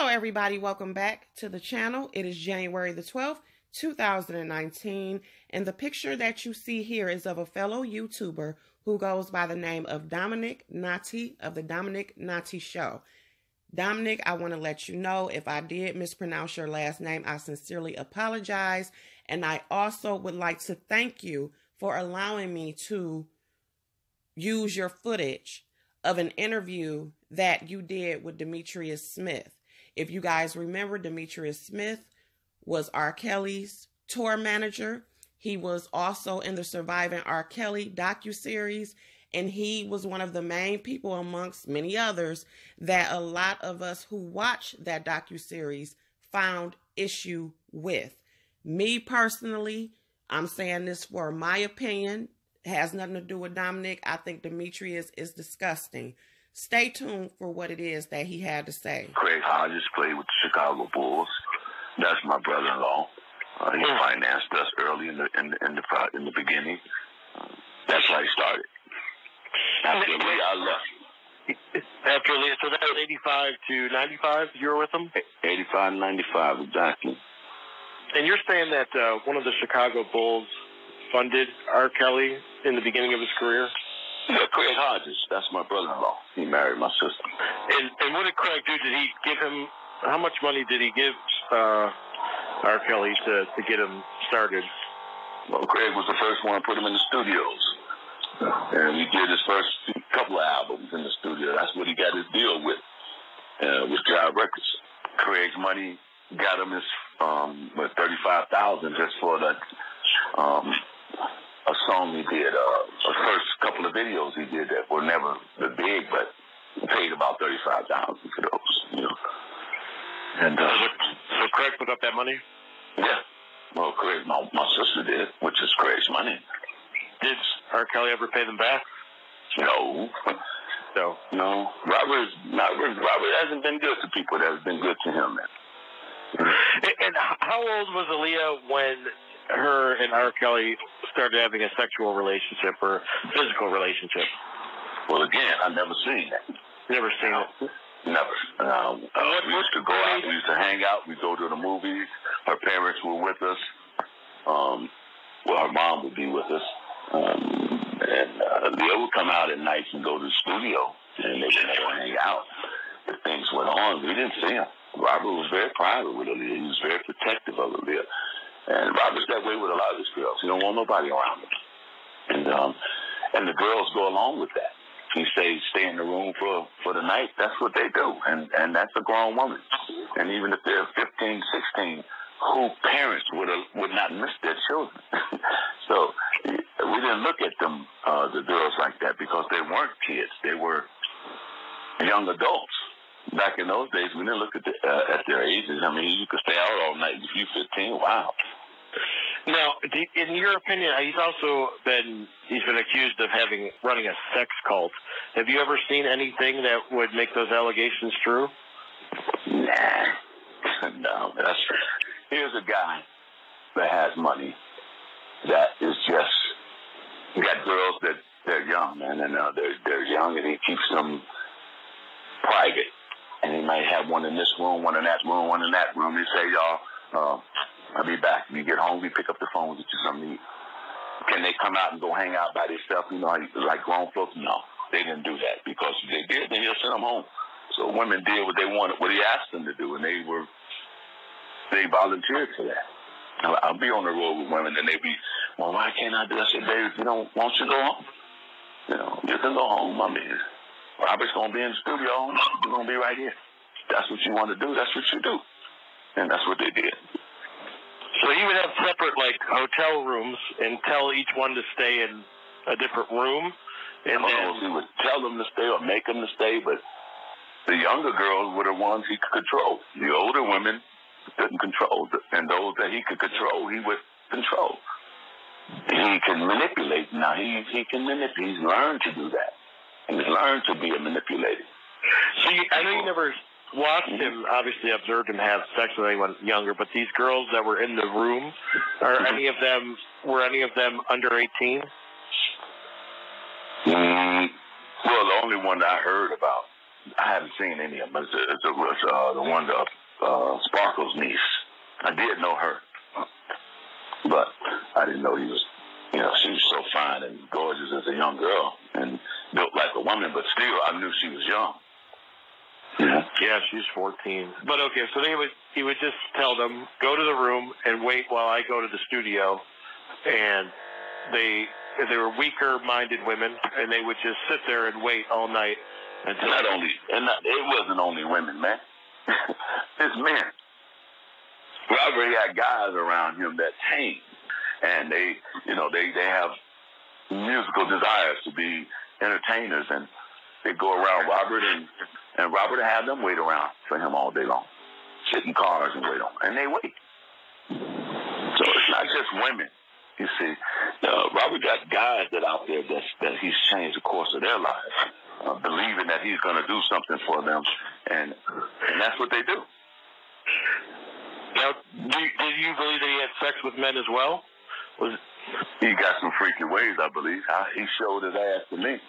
Everybody, welcome back to the channel. It is January the 12th, 2019, and the picture that you see here is of a fellow YouTuber who goes by the name of Dominic Nati of the Dominic Nati Show. Dominic, I want to let you know if I did mispronounce your last name, I sincerely apologize, and I also would like to thank you for allowing me to use your footage of an interview that you did with Demetrius Smith. If you guys remember, Demetrius Smith was R. Kelly's tour manager. He was also in the Surviving R. Kelly docuseries, and he was one of the main people amongst many others that a lot of us who watched that docuseries found issue with. Me personally, I'm saying this for my opinion, it has nothing to do with Dominic. I think Demetrius is disgusting. Stay tuned for what it is that he had to say. Craig Hodges played with the Chicago Bulls. That's my brother-in-law. He financed us early in the beginning. That's how he started. After Lee, I left. After Lee, so that was 85 to 95. You were with him. 85 to 95, exactly. And you're saying that one of the Chicago Bulls funded R. Kelly in the beginning of his career? Yeah, Craig Hodges. That's my brother-in-law. He married my sister. And what did Craig do? Did he give him, how much money did he give R. Kelly to get him started? Well, Craig was the first one to put him in the studios. And he did his first couple of albums in the studio. That's what he got his deal with Jive Records. Craig's money got him his $35,000 just for the a song he did, the first couple of videos he did that were never the big, but he paid about $35,000 for those, you know. And so Craig put up that money? Yeah. Well, Craig, my sister did, which is Craig's money. Did R. Kelly ever pay them back? No. No. Robert hasn't been good to people that have been good to him, man. And how old was Aaliyah when her and R. Kelly started having a sexual relationship or physical relationship? Well, again, I've never seen that. Never seen it? Never. We used to go out. We used to hang out. We'd go to the movies. Her parents were with us. Well, her mom would be with us. And they would come out at nights and go to the studio, and they would never hang out. If things went on, we didn't see him. Robert was very private with Aaliyah. He was very protective of Aaliyah. And Robert's that way with a lot of his girls. He don't want nobody around him. And the girls go along with that. He says stay in the room for the night. That's what they do. And that's a grown woman. And even if they're 15, 16, who parents would not miss their children? So we didn't look at them, the girls like that, because they weren't kids. They were young adults. Back in those days, we didn't look at their ages. I mean, you could stay out all night. If you're 15, wow. Now, in your opinion, he's been accused of running a sex cult. Have you ever seen anything that would make those allegations true? Nah. No, here's a guy that has money that is just got girls that they're young, man, and they're young, and he keeps them private. And he might have one in this room, one in that room, one in that room. He say, y'all, I'll be back. When you get home, we pick up the phone, get you something to eat. Can they come out and go hang out by themselves, you know, like grown folks? No, they didn't do that, because if they did, then he'll send them home. So women did what they wanted, what he asked them to do, and they volunteered for that. I'll be on the road with women, and they be, well, why can't I do that? I said, babe, you don't want you to go home? You know, you can go home. I mean, Robert's going to be in the studio. You're going to be right here. That's what you want to do. That's what you do. And that's what they did. So he would have separate, like, hotel rooms and tell each one to stay in a different room? And he would tell them to stay or make them to stay, but the younger girls were the ones he could control. The older women couldn't control, and those that he could control, he would control. He can manipulate. Now, he can manipulate. He's learned to do that. He's learned to be a manipulator. So I know you never watched him, obviously observed him have sex with anyone younger, but these girls that were in the room, were any of them under 18? Well, the only one that I heard about, I haven't seen any of them. It was the one, Sparkle's niece. I did know her, but I didn't know he was, she was so fine and gorgeous as a young girl and built like a woman, but still I knew she was young. Yeah, she's 14. But okay, so he would just tell them, go to the room and wait while I go to the studio, and they were weaker-minded women, and they would just sit there and wait all night. Until it wasn't only women, man. It's men. Robert had guys around him that tame, and they have musical desires to be entertainers, and they go around Robert, and Robert had them wait around for him all day long, sit in cars and wait on him, and they wait. So it's not just women. You see, Robert got guys that out there that he's changed the course of their lives, believing that he's going to do something for them, and that's what they do. Now, did you believe that he had sex with men as well? He got some freaky ways, I believe. He showed his ass to me,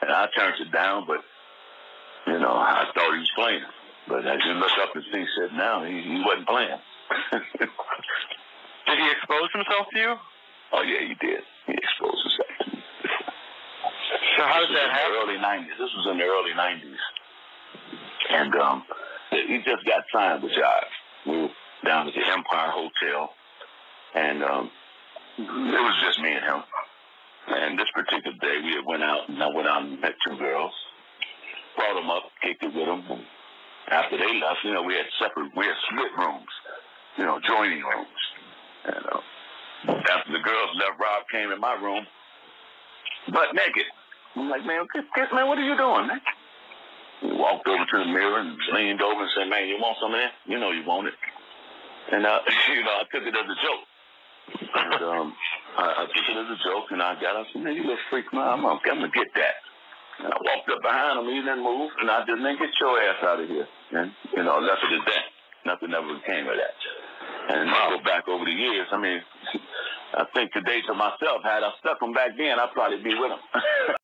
and I turned it down, but I thought he was playing. But as you look up and see shit now, he wasn't playing. Did he expose himself to you? Oh, yeah, he did. He exposed himself to me. So how did that happen? Early 90s. This was in the early 90s. And he just got signed with Jive. We were down at the Empire Hotel, and it was just me and him. And this particular day, we went out, and I went out and met two girls, brought them up, kicked it with them. And after they left, we had split rooms, joining rooms. And after the girls left, Rob came in my room, butt naked. I'm like, man, what are you doing, man? He walked over to the mirror and leaned over and said, man, you want some of that? You know you want it. And, I took it as a joke. And I took it as a joke, and I got up and said, man, you little freak, man, I'm going to get that. And I walked up behind him, he didn't move, and I just said, get your ass out of here. And, left it at that. Nothing ever came of that. And I go back over the years, I think today to myself, had I stuck him back then, I'd probably be with him.